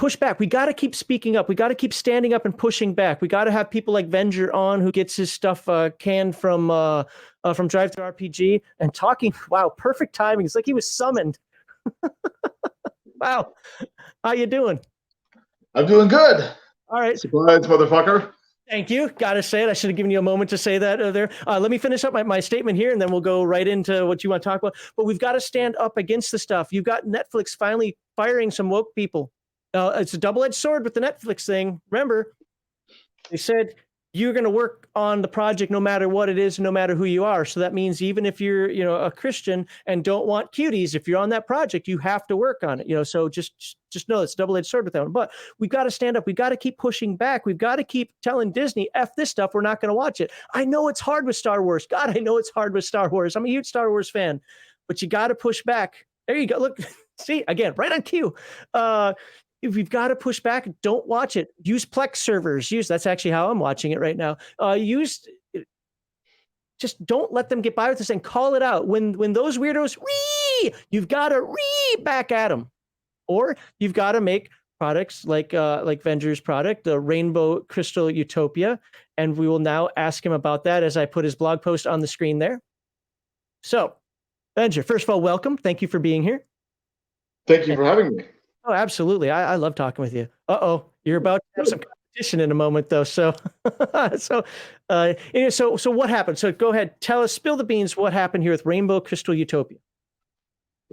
push back. We got to keep speaking up. We got to keep standing up and pushing back. We got to have people like Venger on, who gets his stuff canned from DriveThruRPG and talking. Wow, perfect timing. It's like he was summoned. Wow, how you doing? I'm doing good. All right. Surprise, motherfucker. Thank you. Got to say it. I should have given you a moment to say that there. Let me finish up my statement here, and then we'll go right into what you want to talk about. But we've got to stand up against the stuff. You've got Netflix finally firing some woke people. It's a double-edged sword with the Netflix thing. Remember, they said you're going to work on the project no matter what it is, no matter who you are. So that means even if you're, a Christian and don't want cuties, if you're on that project, you have to work on it. So just know it's a double-edged sword with that one. But we've got to stand up. We've got to keep pushing back. We've got to keep telling Disney, F this stuff. We're not going to watch it. I know it's hard with Star Wars. God, I know it's hard with Star Wars. I'm a huge Star Wars fan, but you got to push back. There you go. Look, see, again, right on cue. If you've got to push back, don't watch it. Use Plex servers. That's actually how I'm watching it right now. Just don't let them get by with this and call it out. When those weirdos, you've got to back at them. Or you've got to make products like Venger's product, the Rainbow Crystal Utopia. And we will now ask him about that as I put his blog post on the screen there. So, Venger, first of all, welcome. Thank you for being here. Thank you for having me. Oh, absolutely. I love talking with you. Uh-oh, you're about to have some competition in a moment, though. So what happened? So go ahead, tell us, spill the beans, what happened here with Rainbow Crystal Utopia.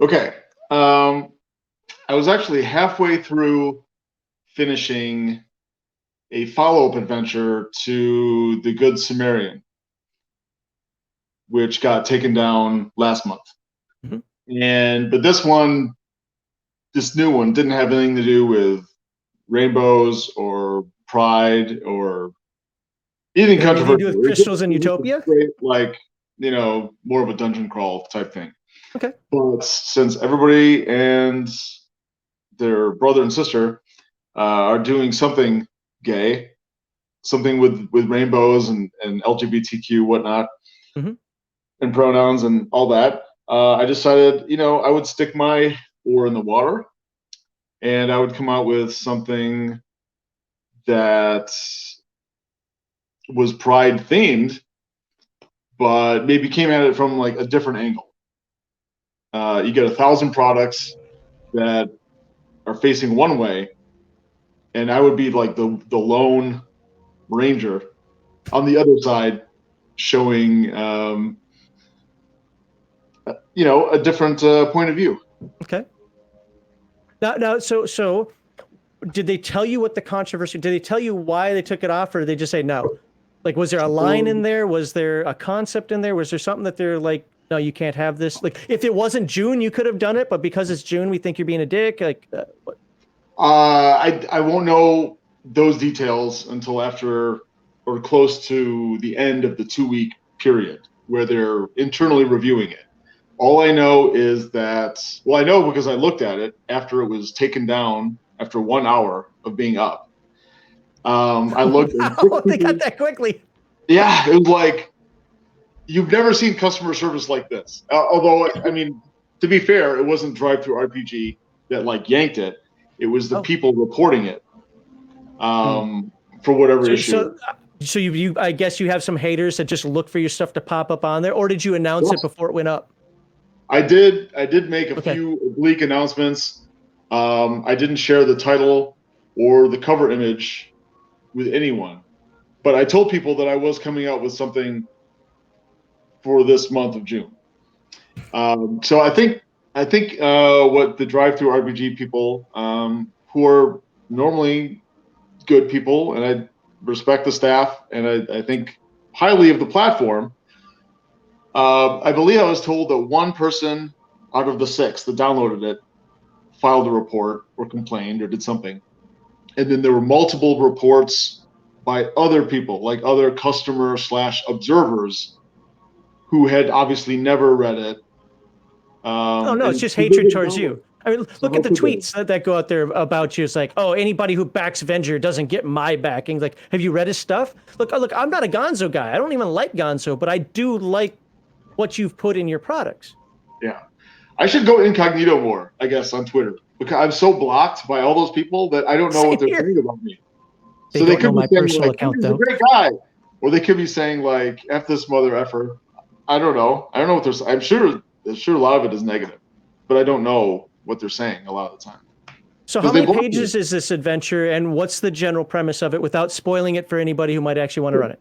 Okay. I was actually halfway through finishing a follow-up adventure to The Good Samaritan, which got taken down last month. Mm-hmm. But this new one didn't have anything to do with rainbows or pride or anything controversial. To do with crystals and Utopia? Like, more of a dungeon crawl type thing. Okay. But since everybody and their brother and sister are doing something gay, something with rainbows and LGBTQ whatnot, mm-hmm. and pronouns and all that, I decided, I would stick my oar in the water, and I would come out with something that was pride themed, but maybe came at it from like a different angle. You get 1,000 products that are facing one way, and I would be like the lone ranger on the other side, showing a different point of view. Okay. Now, so did they tell you what the controversy? Did they tell you why they took it off, or did they just say no? Like, was there a line in there? Was there a concept in there? Was there something that they're like, no, you can't have this? Like, if it wasn't June, you could have done it, but because it's June, we think you're being a dick. Like, what? I won't know those details until after or close to the end of the 2-week period where they're internally reviewing it. All I know is that, I know because I looked at it after it was taken down after 1 hour of being up. I looked. Wow, they got that quickly. Yeah, it was like, you've never seen customer service like this. Although, I mean, to be fair, it wasn't DriveThruRPG that yanked it. It was the people reporting it for whatever issue. So you, I guess you have some haters that just look for your stuff to pop up on there, or did you announce it before it went up? I did make a few oblique announcements. I didn't share the title or the cover image with anyone, but I told people that I was coming out with something for this month of June. So I think what the DriveThruRPG people, who are normally good people, and I respect the staff, and I think highly of the platform. I believe I was told that one person out of the 6 that downloaded it filed a report or complained or did something. And then there were multiple reports by other people, like other customer/observers who had obviously never read it. Oh, no, it's just hatred towards you. I mean, look at the tweets that go out there about you. It's like, oh, anybody who backs Venger doesn't get my backing. Like, have you read his stuff? Look, I'm not a Gonzo guy. I don't even like Gonzo, but I do like what you've put in your products. Yeah. I should go incognito more, I guess, on Twitter. because I'm so blocked by all those people that I don't know what they're Same here. saying about me. They So don't know could be my saying personal like, account "He's a though. great guy," or they could be saying like, "F this mother effer." I don't know. I don't know what they're saying. I'm sure a lot of it is negative, but I don't know what they're saying a lot of the time. So how Because they many block pages me. is this adventure, and what's the general premise of it without spoiling it for anybody who might actually want to run it?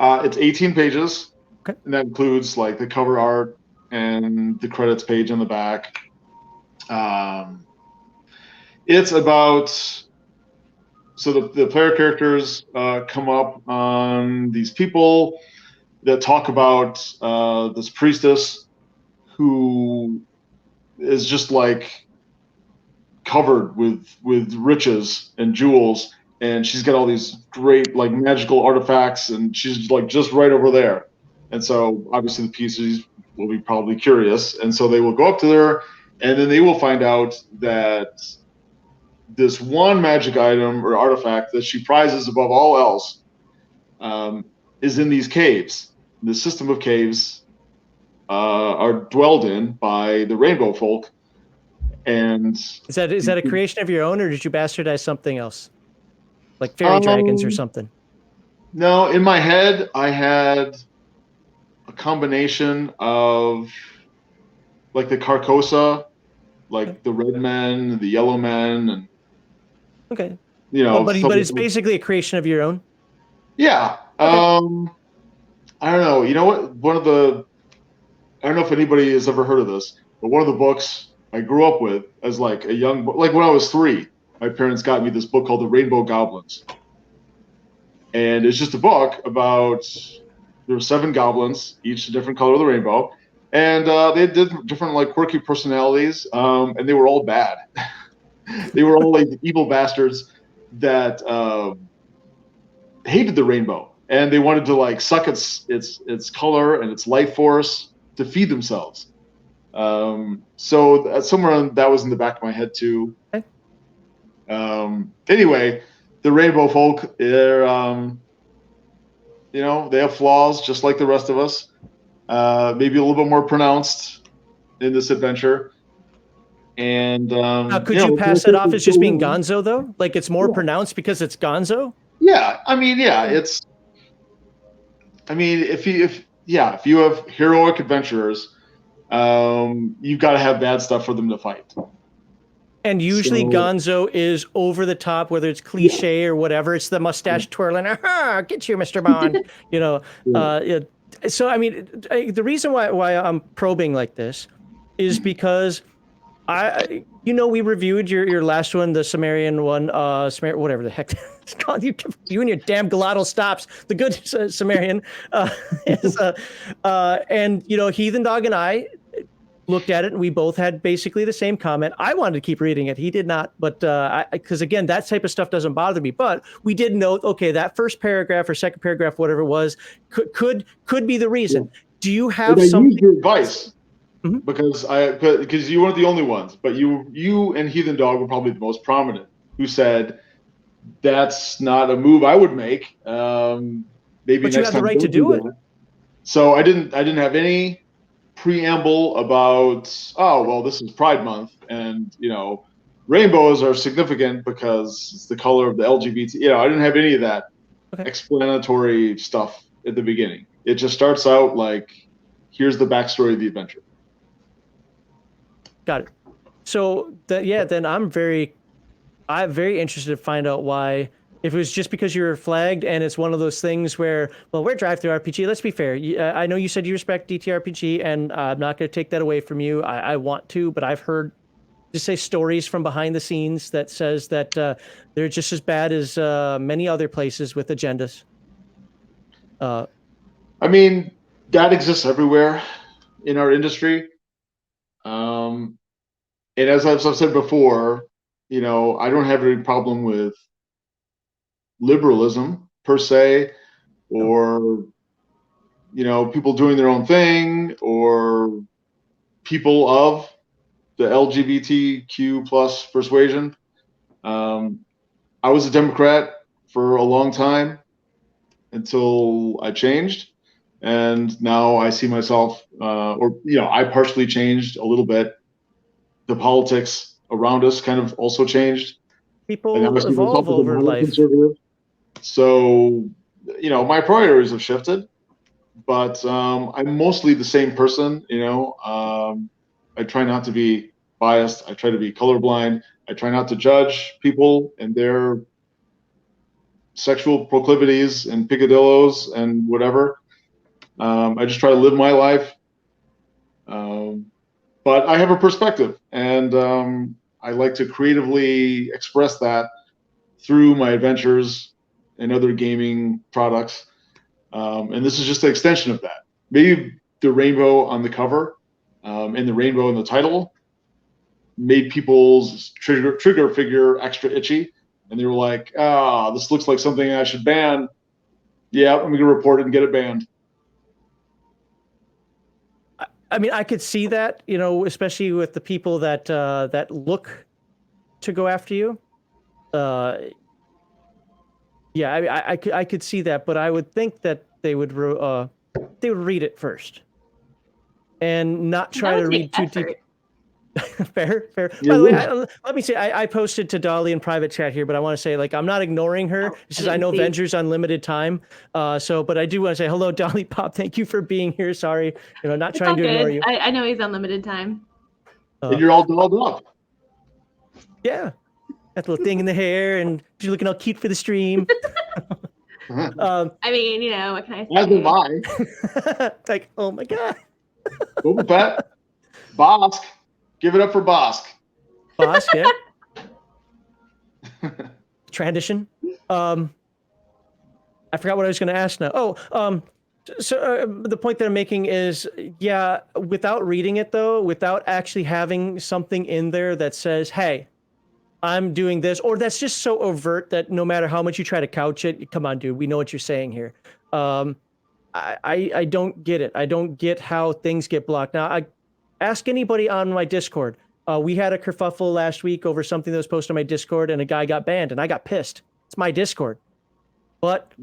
It's 18 pages, Okay. and that includes like the cover art and the credits page on the back. It's about the player characters come up on these people that talk about this priestess who is just like covered with riches and jewels, and she's got all these great like magical artifacts, and she's like just right over there. And so obviously the pieces will be probably curious, and so they will go up to her, and then they will find out that this one magic item or artifact that she prizes above all else is in these caves. The system of caves are dwelled in by the rainbow folk. And Is that a creation of your own, or did you bastardize something else, like fairy dragons or something? No, in my head, I had a combination of like the Carcosa, like the red men, the yellow men, and Okay. stuff But like it's basically a creation of your own. yeah. Okay. I don't know. You know what? I don't know if anybody has ever heard of this, but one of the books I grew up with as like a young, like when I was 3, my parents got me this book called The Rainbow Goblins. And it's just a book about, there were 7 goblins, each a different color of the rainbow. And they did different like quirky personalities, and they were all bad. They were all like evil bastards that hated the rainbow, and they wanted to like suck its color and its life force to feed themselves. So somewhere that was in the back of my head too. Okay. Anyway, the rainbow folk, they're they have flaws just like the rest of us. Maybe a little bit more pronounced in this adventure. And Now, could you pass it off as just being Gonzo though? Like it's more pronounced because it's Gonzo? Yeah, I mean, it's. I mean, if you have heroic adventurers, you've got to have bad stuff for them to fight. And usually Gonzo is over the top, whether it's cliche or whatever. It's the mustache twirling. Aha, get you, Mr. Bond. So I mean, the reason why I'm probing like this is because we reviewed your last one, the Sumerian one, whatever the heck it's called. You and your damn glottal stops. The good Sumerian, and Heathen Dog and I looked at it, and we both had basically the same comment. I wanted to keep reading it. He did not, but because again, that type of stuff doesn't bother me. But we did note, okay, that first paragraph or second paragraph, whatever it was, could be the reason. Yeah. Do you have some? I used your advice. Mm-hmm. Because you weren't the only ones, but you and Heathen Dog were probably the most prominent, who said that's not a move I would make. Maybe but you have the right to do it. So I didn't have any preamble about, oh well, this is Pride Month, and rainbows are significant because it's the color of the LGBT. I didn't have any of that explanatory stuff at the beginning. It just starts out like, here's the backstory of the adventure. Got it. So then I'm very interested to find out why. If it was just because you were flagged, and it's one of those things where, well, we're DriveThruRPG. Let's be fair. I know you said you respect DTRPG, and I'm not going to take that away from you. I want to, but I've heard, just say, stories from behind the scenes that says that they're just as bad as many other places with agendas. I mean, that exists everywhere in our industry. And as I've said before, I don't have any problem with liberalism per se, or people doing their own thing, or people of the LGBTQ plus persuasion. I was a Democrat for a long time until I changed, and now I see myself, I partially changed a little bit the politics around us kind of also changed. People And I see myself evolve as a over modern life. conservative. So, my priorities have shifted, but I'm mostly the same person. I try not to be biased. I try to be colorblind. I try not to judge people and their sexual proclivities and picadillos and whatever. I just try to live my life. But I have a perspective, and I like to creatively express that through my adventures and other gaming products. And this is just an extension of that. Maybe the rainbow on the cover and the rainbow in the title made people's trigger figure extra itchy, and they were like, this looks like something I should ban. Yeah, I'm going to report it and get it banned. I mean, I could see that, especially with the people that that look to go after you. Yeah, I could see that, but I would think that they would read it first and not try to read too deep. Fair. Yeah, By the way, let me say, I posted to Dolly in private chat here, but I want to say, like, I'm not ignoring her. It's just I know Venger's on limited time. But I do want to say hello, Dolly Pop. Thank you for being here. Sorry, not trying to ignore you. I know he's on limited time. And you're all dolled up. Yeah. That little thing in the hair, and you're looking all cute for the stream. I mean, what can I say? As am I. Like, oh my God. Boba Fett. Bosk. Give it up for Bosk. Bosk, yeah. Transition. I forgot what I was going to ask now. So the point that I'm making is, yeah, without reading it, though, without actually having something in there that says, hey, I'm doing this, or that's just so overt that no matter how much you try to couch it, come on, dude, we know what you're saying here. I don't get it. I don't get how things get blocked. Now, I ask anybody on my Discord. We had a kerfuffle last week over something that was posted on my Discord, and a guy got banned, and I got pissed. It's my Discord. But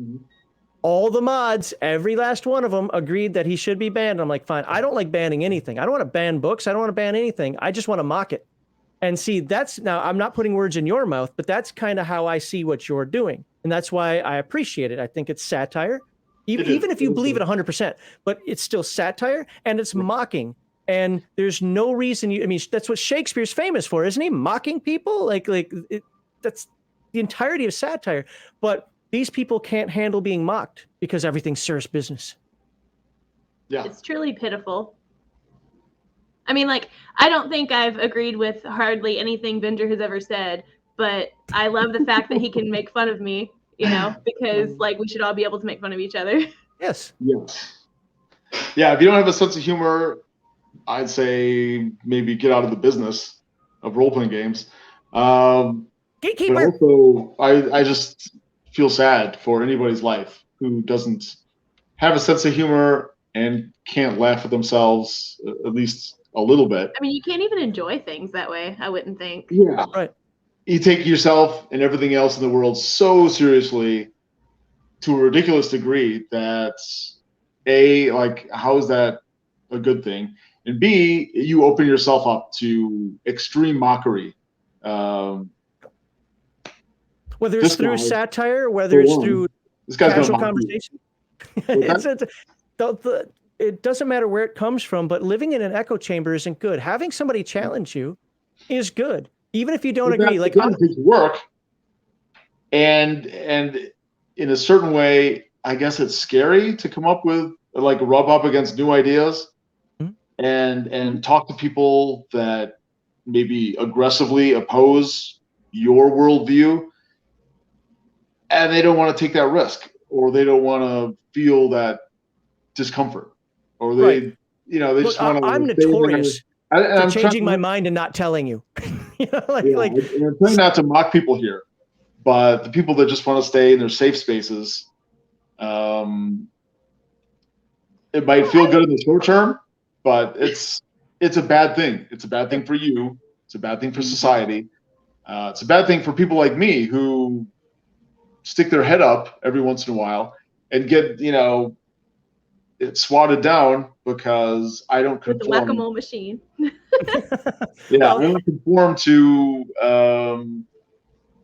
all the mods, every last one of them, agreed that he should be banned. I'm like, fine. I don't like banning anything. I don't want to ban books. I don't want to ban anything. I just want to mock it. And see, now I'm not putting words in your mouth, but that's kind of how I see what you're doing. And that's why I appreciate it. I think it's satire, even if you believe it 100%, but it's still satire and it's mocking. And there's no reason that's what Shakespeare's famous for, isn't he? Mocking people, that's the entirety of satire. But these people can't handle being mocked because everything's serious business. Yeah, it's truly pitiful. I mean, I don't think I've agreed with hardly anything Venger has ever said, but I love the fact that he can make fun of me, because we should all be able to make fun of each other. Yes. Yeah, if you don't have a sense of humor, I'd say maybe get out of the business of role-playing games. Gatekeeper. But also, I just feel sad for anybody's life who doesn't have a sense of humor and can't laugh at themselves, at least a little bit. I mean, you can't even enjoy things that way, I wouldn't think. Yeah. Right. You take yourself and everything else in the world so seriously to a ridiculous degree that A, how is that a good thing? And B, you open yourself up to extreme mockery. Whether it's through satire, whether it's through casual conversation. It doesn't matter where it comes from, but living in an echo chamber isn't good. Having somebody challenge you is good, even if you don't agree. It takes work, and in a certain way, I guess it's scary to come up with rub up against new ideas, and talk to people that maybe aggressively oppose your worldview, and they don't want to take that risk, or they don't want to feel that discomfort. Or they, they just want to. I'm notorious for changing my mind and not telling you. I'm trying not to mock people here, but the people that just want to stay in their safe spaces, it might feel good in the short term, but it's a bad thing. It's a bad thing for you. It's a bad thing for society. It's a bad thing for people like me who stick their head up every once in a while and get it's swatted down because I don't With the conform. whack-a-mole machine. Yeah, I don't conform to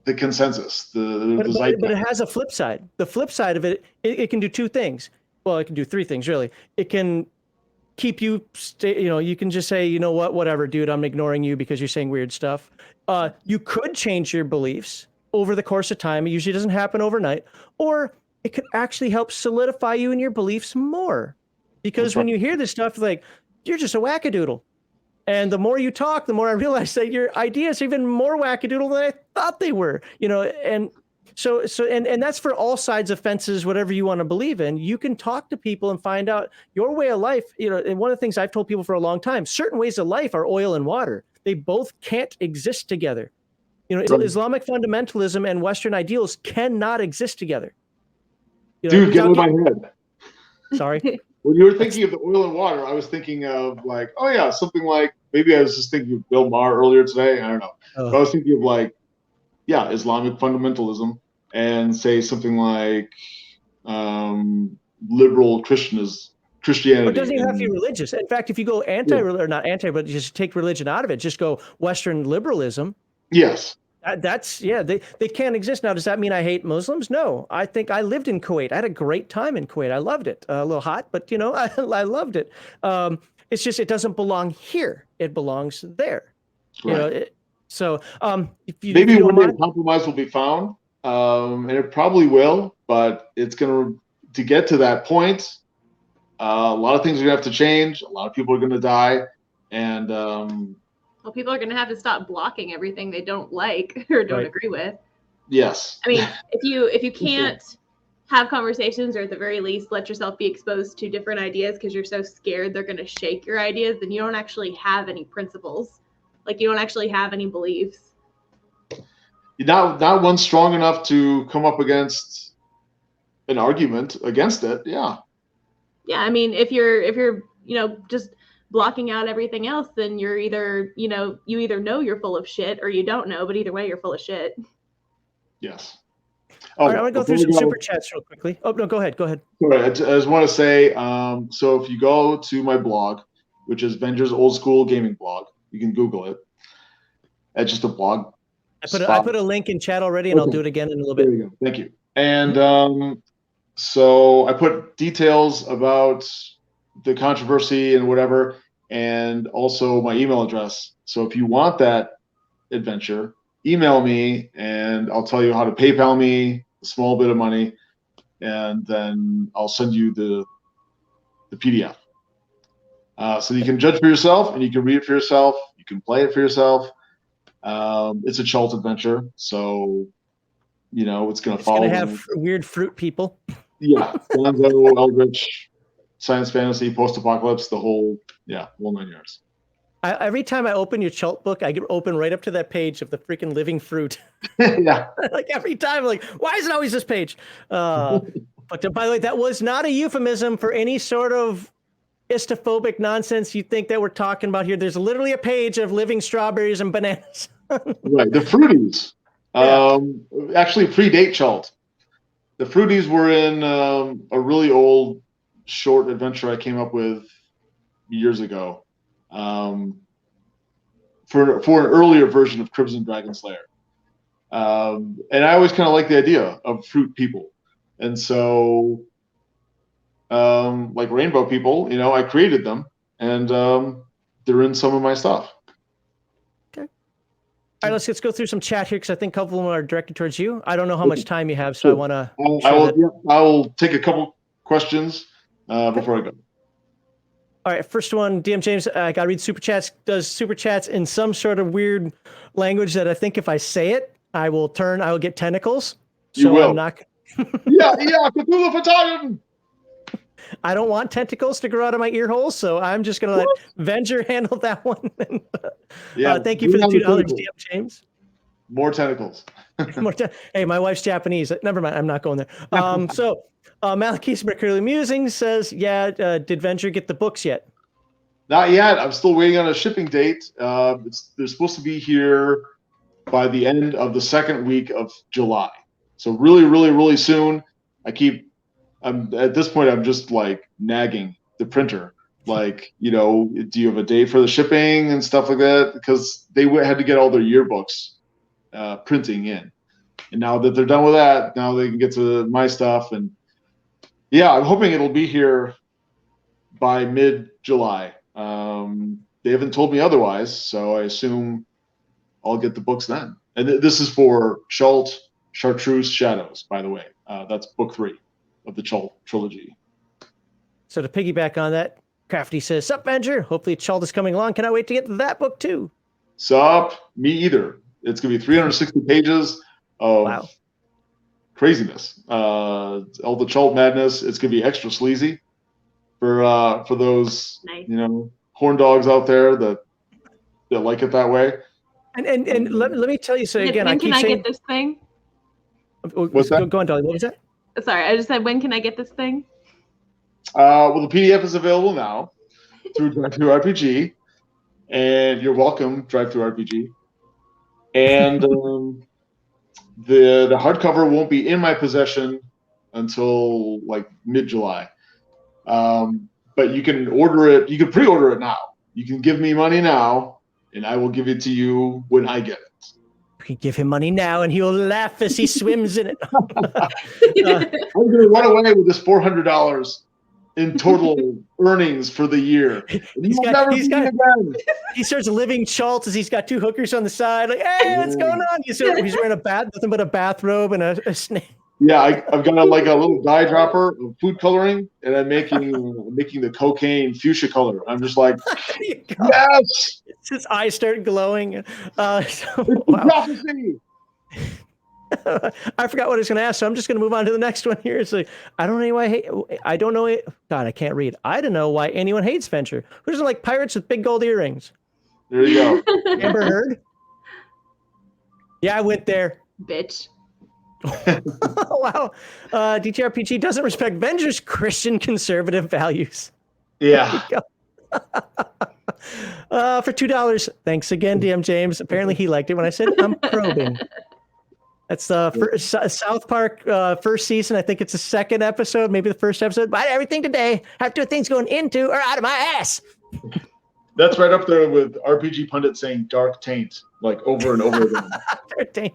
the consensus. But it has a flip side. The flip side of it can do two things. Well, it can do three things really. It can keep you, you can just say, you know what, whatever, dude, I'm ignoring you because you're saying weird stuff. You could change your beliefs over the course of time. It usually doesn't happen overnight. Or it could actually help solidify you in your beliefs more. Because when you hear this stuff, like, you're just a wackadoodle. And the more you talk, the more I realize that your ideas are even more wackadoodle than I thought they were. And so that's for all sides of fences, whatever you want to believe in. You can talk to people and find out your way of life. And one of the things I've told people for a long time, certain ways of life are oil and water. They both can't exist together. Right. Islamic fundamentalism and Western ideals cannot exist together. Dude, get out of my head. Sorry. When you were thinking of the oil and water, I was thinking of like, oh yeah, something like, maybe I was just thinking of Bill Maher earlier today. I don't know. But I was thinking of like, yeah, Islamic fundamentalism, and say something like liberal Christianity. It doesn't even have to be religious. In fact, if you go but just take religion out of it, just go Western liberalism. Yes. They can't exist. Now, does that mean I hate Muslims? No. I think I lived in Kuwait. I had a great time in Kuwait. I loved it. A little hot, but I loved it. It's just, it doesn't belong here. It belongs there. Right. Maybe one day a compromise will be found, and it probably will, but it's to get to that point, a lot of things are gonna have to change. A lot of people are gonna die, and well, people are going to have to stop blocking everything they don't like or don't agree with. Yes. I mean, if you can't have conversations, or at the very least let yourself be exposed to different ideas because you're so scared they're going to shake your ideas, then you don't actually have any principles. Like, you don't actually have any beliefs. You're not one strong enough to come up against an argument against it. Yeah. Yeah. I mean, if you're just blocking out everything else, then you're either, you either know you're full of shit or you don't know, but either way, you're full of shit. Yes. All right, I'm going to go through some super chats real quickly. Oh, no, go ahead. Sorry, I just want to say, so if you go to my blog, which is Venger's Old School Gaming Blog, you can Google it. It's just a blog. I put a link in chat already, and I'll do it again in a little bit. There you go. Thank you. And so I put details about the controversy and whatever, and also my email address. So if you want that adventure, email me and I'll tell you how to PayPal me a small bit of money, and then I'll send you the PDF. So you can judge for yourself, and you can read it for yourself. You can play it for yourself. It's a Chult adventure, so it's going to follow. It's going to have weird fruit people. Yeah, Gonzo, Eldritch, science fantasy, post-apocalypse, the whole 9 yards. Every time I open your Chult book, I open right up to that page of the freaking living fruit. Yeah. Like every time, like, why is it always this page? But by the way, that was not a euphemism for any sort of istophobic nonsense you think that we're talking about here. There's literally a page of living strawberries and bananas. Right. The fruities actually predate Chult. The fruities were in a really old short adventure I came up with years ago for an earlier version of Crimson Dragon Slayer. And I always kind of like the idea of fruit people. And so like rainbow people, I created them, and they're in some of my stuff. Okay. All right, let's go through some chat here, because I think a couple of them are directed towards you. I don't know how much time you have, so I want to. I will take a couple questions before I go. All right, first one, DM James, I got to read super chats. Does super chats in some sort of weird language that I think if I say it, I will get tentacles. You will. I'm not. yeah, Cthulhu Fatalion. I don't want tentacles to grow out of my ear holes, so I'm just going to let Venger handle that one. Thank you for the $2, DM James. More tentacles. Hey, my wife's Japanese. Never mind, I'm not going there. Malachis Mercurial Musings says, did Venger get the books yet? Not yet. I'm still waiting on a shipping date. They're supposed to be here by the end of the second week of July. So really, really, really soon. I keep I'm at this point, I'm just like nagging the printer. Like, you know, do you have a date for the shipping and stuff like that? Because they had to get all their yearbooks printing in. And now that they're done with that, now they can get to my stuff. And yeah, I'm hoping it'll be here by mid-July. They haven't told me otherwise, so I assume I'll get the books then. And this is for Chult, Chartreuse, Shadows, by the way. That's book 3 of the Chult trilogy. So to piggyback on that, Crafty says, "Sup, Venger? Hopefully Chult is coming along. Cannot wait to get to that book too." Sup? Me either. It's going to be 360 pages of craziness. All the Chult madness. It's going to be extra sleazy for those you know, horn dogs out there that like it that way. And let me tell you, so again, when can I get this thing? What's that? Go on, Dolly. What was that? Sorry, I just said, when can I get this thing? Well, the PDF is available now through DriveThruRPG, and you're welcome, DriveThruRPG. And the hardcover won't be in my possession until like mid-July. But you can order it. You can pre-order it now. You can give me money now, and I will give it to you when I get it. We give him money now, and he'll laugh as he swims in it. I'm going to run away with this $400 in total earnings for the year. He starts living Chult as he's got 2 hookers on the side. Like, hey, what's going on? He's wearing nothing but a bathrobe and a snake. Yeah, I've got a little dye dropper of food coloring, and I'm making the cocaine fuchsia color. I'm just like, yes! His eyes start glowing. Wow. I forgot what I was going to ask, so I'm just going to move on to the next one here. It's like, I don't know why. I don't know. God, I can't read. I don't know why anyone hates Venger. Who doesn't like pirates with big gold earrings? There you go. Ever heard? Yeah, I went there. Bitch. Wow. DTRPG doesn't respect Venger's Christian conservative values. Yeah. For $2. Thanks again, DM James. Apparently he liked it when I said I'm probing. That's the South Park first season. I think it's the 2nd episode, maybe the 1st episode. But everything today have to do things going into or out of my ass. That's right up there with RPG Pundit saying dark taint, like over and over again. Dark taint.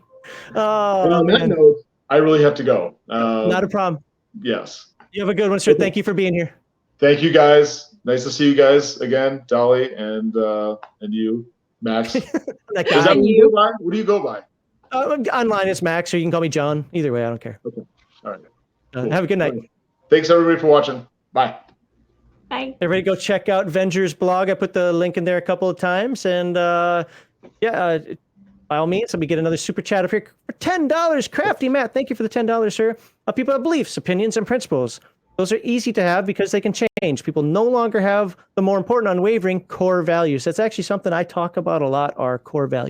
And on that note, I really have to go. Not a problem. Yes. You have a good one, sir. Thank you for being here. Thank you, guys. Nice to see you guys again, Dolly and you, Max. Is that what you go by? What do you go by? Online it's Max, or you can call me John. Either way, I don't care. Okay. All right. Cool. Have a good night. Thanks, everybody, for watching. Bye. Bye. Everybody go check out Venger's blog. I put the link in there a couple of times. And by all means, let me get another super chat up here for $10. Crafty Matt, thank you for the $10, sir. People have beliefs, opinions, and principles. Those are easy to have because they can change. People no longer have the more important, unwavering core values. That's actually something I talk about a lot, our core values.